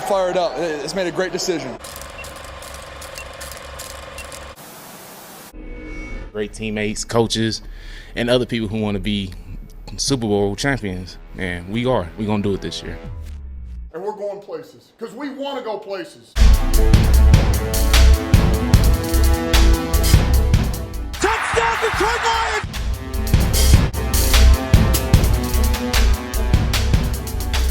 fired up. It's made a great decision. Great teammates, coaches, and other people who want to be Super Bowl champions. And we are. We're going to do it this year. And we're going places because we want to go places. Touchdown, Detroit Lions!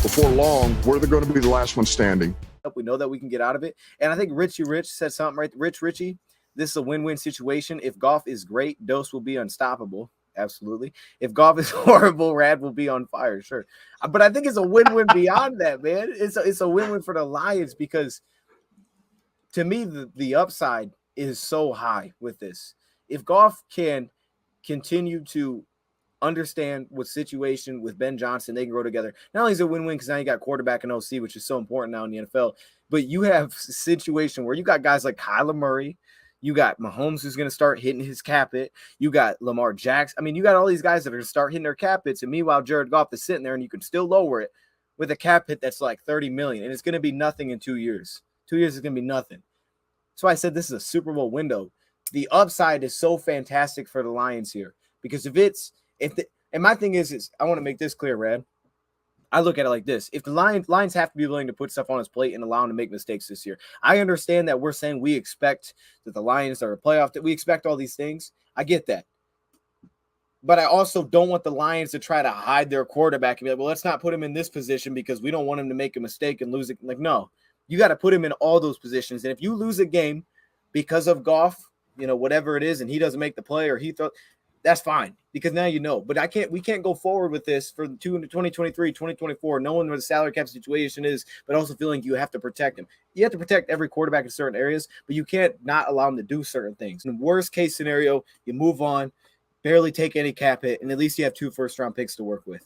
Before long, we're going to be the last one standing. We know that we can get out of it. And I think Richie Rich said something right. Richie, this is a win-win situation. If Goff is great, Dose will be unstoppable. Absolutely. If Goff is horrible, Rad will be on fire. Sure. But I think it's a win-win beyond that, man. It's a win-win for the Lions because to me, the upside is so high with this. If Goff can continue to understand what situation with Ben Johnson, they can grow together. Not only is it a win-win because now you got quarterback and OC, which is so important now in the NFL, but you have a situation where you got guys like Kyler Murray, you got Mahomes who's going to start hitting his cap hit. You got Lamar Jackson. I mean, you got all these guys that are going to start hitting their cap hits. And meanwhile, Jared Goff is sitting there and you can still lower it with a cap hit that's like $30 million. And it's going to be nothing in 2 years. 2 years is going to be nothing. That's why I said this is a Super Bowl window. The upside is so fantastic for the Lions here. Because and my thing is I want to make this clear, Rad. I look at it like this. If the Lions have to be willing to put stuff on his plate and allow him to make mistakes this year. I understand that we're saying we expect that the Lions are a playoff, that we expect all these things. I get that. But I also don't want the Lions to try to hide their quarterback and be like, well, let's not put him in this position because we don't want him to make a mistake and lose it. Like, no, you got to put him in all those positions. And if you lose a game because of Goff, whatever it is, and he doesn't make the play or he throws, that's fine because now you know. But we can't go forward with this for 2023, 2024, knowing what the salary cap situation is, but also feeling you have to protect him. You have to protect every quarterback in certain areas, but you can't not allow him to do certain things. In the worst case scenario, you move on, barely take any cap hit, and at least you have 2 first-round picks to work with.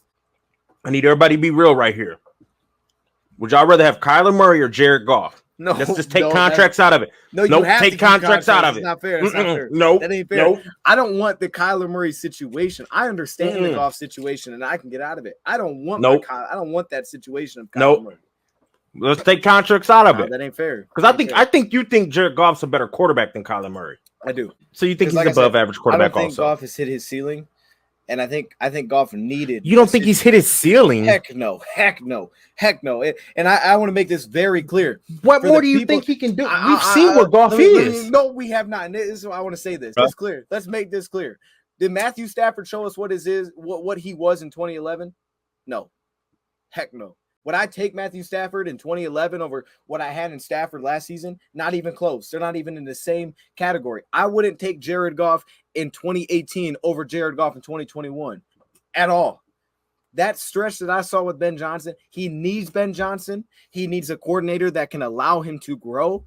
I need everybody to be real right here. Would y'all rather have Kyler Murray or Jared Goff? No, let's just take contracts out of it. No, you have take to contracts out of it. It's not fair. It's not fair. No, that ain't fair. Nope. I don't want the Kyler Murray situation. I understand the Goff situation, and I can get out of it. I don't want I don't want that situation of Kyler Murray. Let's take contracts out of it. That ain't fair. Because I think you think Jared Goff's a better quarterback than Kyler Murray. I do. So you think he's above average quarterback? I don't think Goff has hit his ceiling. And I think Goff needed. You don't think he's hit his ceiling? Heck no. And I want to make this very clear. What more do you think he can do? We've seen what Goff is. No, we have not. And this is why I want to say this. It's clear. Let's make this clear. Did Matthew Stafford show us what he was in 2011? No. Heck no. Would I take Matthew Stafford in 2011 over what I had in Stafford last season? Not even close. They're not even in the same category. I wouldn't take Jared Goff in 2018 over Jared Goff in 2021 at all. That stretch that I saw with Ben Johnson, he needs Ben Johnson. He needs a coordinator that can allow him to grow.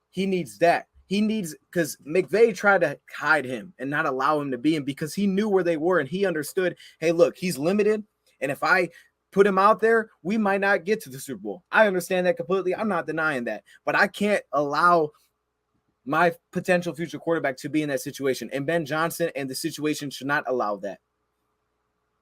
He needs that. Because McVay tried to hide him and not allow him to be him because he knew where they were and he understood, hey, look, he's limited. And if I put him out there, we might not get to the Super Bowl. I understand that completely. I'm not denying that. But I can't allow my potential future quarterback to be in that situation. And Ben Johnson and the situation should not allow that.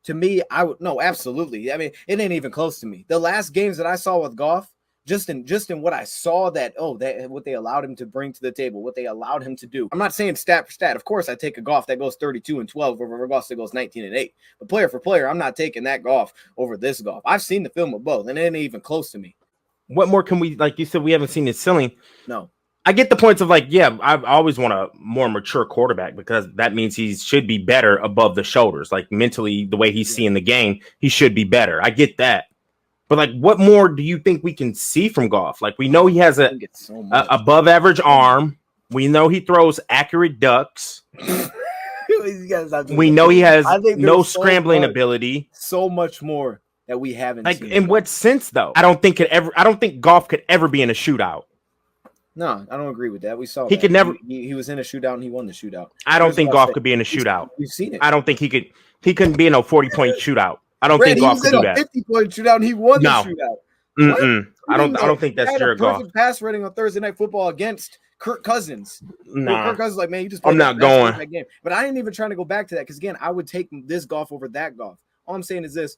To me, no, absolutely. I mean, it ain't even close to me. The last games that I saw with Goff, just in what I saw what they allowed him to bring to the table, what they allowed him to do. I'm not saying stat for stat. Of course, I take a Goff that goes 32-12 over a Goff that goes 19-8. But player for player, I'm not taking that Goff over this Goff. I've seen the film of both, and it ain't even close to me. What more can we, like you said, we haven't seen his ceiling. No. I get the points of I always want a more mature quarterback because that means he should be better above the shoulders. Like mentally, the way he's seeing the game, he should be better. I get that. But what more do you think we can see from Goff? We know he has a above average arm. We know he throws accurate ducks. We know he has no scrambling ability. So much more that we haven't seen. In what sense though? I don't think Goff could ever be in a shootout. No, I don't agree with that. We saw he could never. He was in a shootout and he won the shootout. I don't think Goff could be in a shootout. We've seen it. I don't think he could. He couldn't be in a 40-point shootout. I don't think Goff could do that. 50-point shootout and he won the shootout. I don't think that's Jared Goff. Perfect pass rating on Thursday Night Football against Kirk Cousins. Nah. Kirk Cousins like, man, you just. I'm not going. That game. But I ain't even trying to go back to that because again, I would take this Goff over that Goff. All I'm saying is this: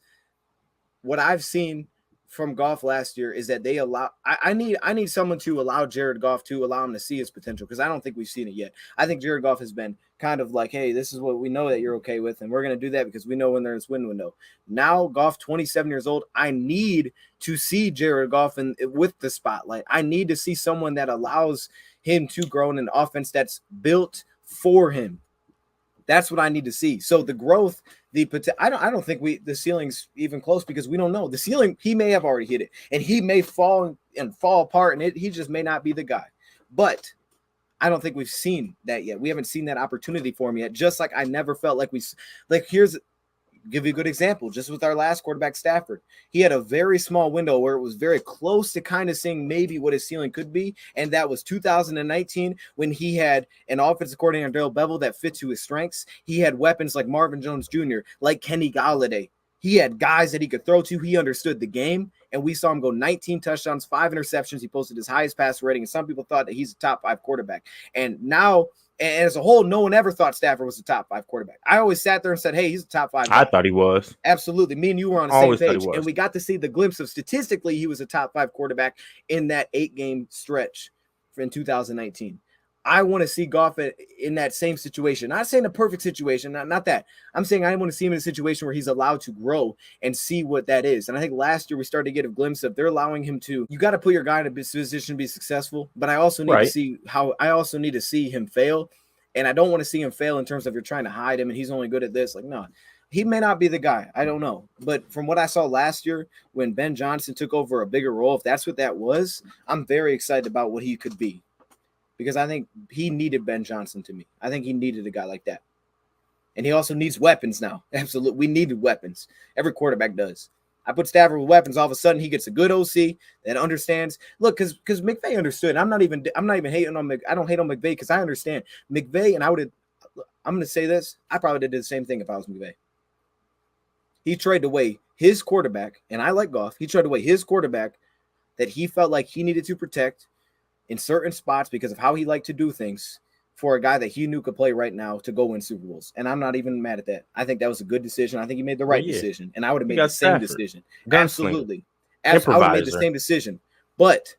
what I've seen from Goff last year is that they allow. I need someone to allow Jared Goff to allow him to see his potential, because I don't think we've seen it yet. I think Jared Goff has been kind of like, hey, this is what we know that you're okay with, and we're going to do that because we know when there's win window. Now Goff, 27 years old, I need to see Jared Goff with the spotlight. I need to see someone that allows him to grow in an offense that's built for him. That's what I need to see. So the growth, I don't think the ceiling's even close, because we don't know. The ceiling, he may have already hit it, and he may fall apart, and he just may not be the guy. But I don't think we've seen that yet. We haven't seen that opportunity for him yet. Just like I never felt like give you a good example. Just with our last quarterback, Stafford, he had a very small window where it was very close to kind of seeing maybe what his ceiling could be. And that was 2019, when he had an offensive coordinator, Darrell Bevel, that fit to his strengths. He had weapons like Marvin Jones Jr., like Kenny Golladay. He had guys that he could throw to. He understood the game, and we saw him go 19 touchdowns, 5 interceptions. He posted his highest passer rating, and some people thought that he's a top 5 quarterback. And now, and as a whole, no one ever thought Stafford was a top 5 quarterback. I always sat there and said, hey, he's a top 5 guy. I thought he was. Absolutely. Me and you were on the same page. And we got to see the glimpse of statistically he was a top 5 quarterback in that 8-game stretch in 2019. I want to see Goff in that same situation. Not saying a perfect situation, not that. I'm saying I want to see him in a situation where he's allowed to grow and see what that is. And I think last year we started to get a glimpse of they're allowing him to. You got to put your guy in a position to be successful, but I also need to see him fail. And I don't want to see him fail in terms of you're trying to hide him and he's only good at this. Like, no, he may not be the guy. I don't know. But from what I saw last year when Ben Johnson took over a bigger role, if that's what that was, I'm very excited about what he could be. Because I think he needed Ben Johnson to me. I think he needed a guy like that. And he also needs weapons now. Absolutely. We needed weapons. Every quarterback does. I put Stafford with weapons. All of a sudden, he gets a good OC that understands. Look, because McVay understood. I'm not even hating on I don't hate on McVay because I understand. McVay, and I'm going to say this. I probably did the same thing if I was McVay. He traded away his quarterback, and I like Goff. He traded away his quarterback that he felt like he needed to protect in certain spots because of how he liked to do things for a guy that he knew could play right now to go win Super Bowls. And I'm not even mad at that. I think that was a good decision. I think he made the right decision. And I would have made the same decision. Absolutely. I would have made the same decision. But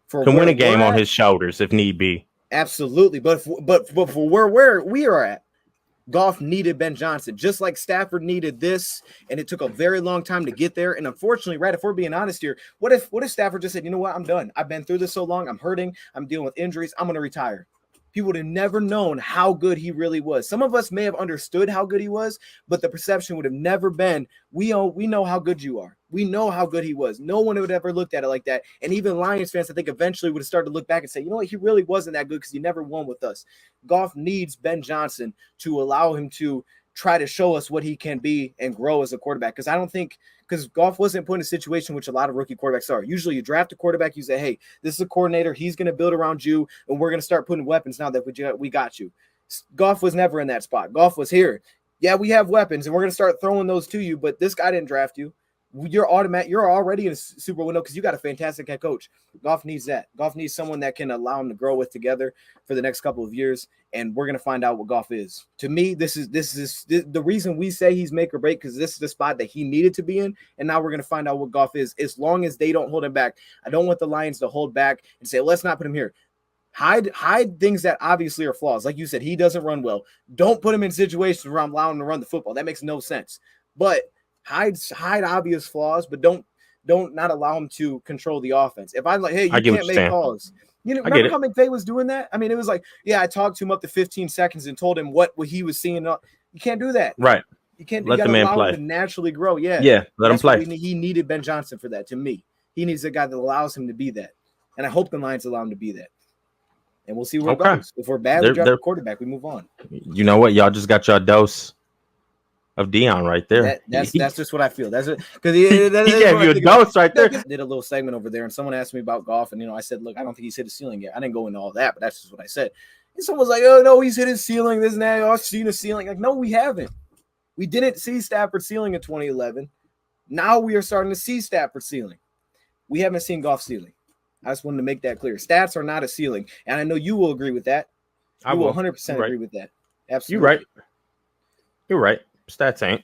can win a game on his shoulders if need be. Absolutely. But for where we are at, Goff needed Ben Johnson, just like Stafford needed this, and it took a very long time to get there. And unfortunately, right, if we're being honest here, what if Stafford just said, you know what, I'm done. I've been through this so long. I'm hurting. I'm dealing with injuries. I'm going to retire. People would have never known how good he really was. Some of us may have understood how good he was, but the perception would have never been, we know how good you are. We know how good he was. No one would have ever looked at it like that. And even Lions fans, I think, eventually would have started to look back and say, you know what, he really wasn't that good because he never won with us. Goff needs Ben Johnson to allow him to try to show us what he can be and grow as a quarterback. Because Goff wasn't put in a situation which a lot of rookie quarterbacks are. Usually you draft a quarterback, you say, hey, this is a coordinator. He's going to build around you, and we're going to start putting weapons now that we got you. Goff was never in that spot. Goff was here. Yeah, we have weapons, and we're going to start throwing those to you, but this guy didn't draft you. You're already in a Super Bowl window because you got a fantastic head coach. Goff needs that. Goff needs someone that can allow him to grow with together for the next couple of years, and we're going to find out what Goff is. To me, this is the reason we say he's make or break, because this is the spot that he needed to be in, and now we're going to find out what Goff is. As long as they don't hold him back, I don't want the Lions to hold back and say, let's not put him here. Hide things that obviously are flaws. Like you said, he doesn't run well. Don't put him in situations where I'm allowing him to run the football. That makes no sense. But hide obvious flaws, but don't not allow him to control the offense. If I'm like, hey, you can't make calls. You know, remember how McVay was doing that? I mean, it was like, yeah, I talked to him up to 15 seconds and told him what he was seeing. You can't do that. Right. You can't let the man play. Him to naturally grow. Yeah. Yeah. Let him play. He needed Ben Johnson for that. To me, he needs a guy that allows him to be that. And I hope the Lions allow him to be that. And we'll see where it goes. If we're bad, we draft a quarterback. We move on. You know what? Y'all just got your dose of Dion right there. That's just what I feel. That's it. Because he gave you a dose right there. Did a little segment over there, and someone asked me about Goff, and I said, look, I don't think he's hit his ceiling yet. I didn't go into all that, but that's just what I said. And someone was like, oh no, he's hit his ceiling. This and that. I've seen his ceiling. Like, no, we haven't. We didn't see Stafford's ceiling in 2011. Now we are starting to see Stafford's ceiling. We haven't seen Goff's ceiling. I just wanted to make that clear. Stats are not a ceiling, and I know you will agree with that. I will 100% agree with that. Absolutely, You're right. Stats ain't.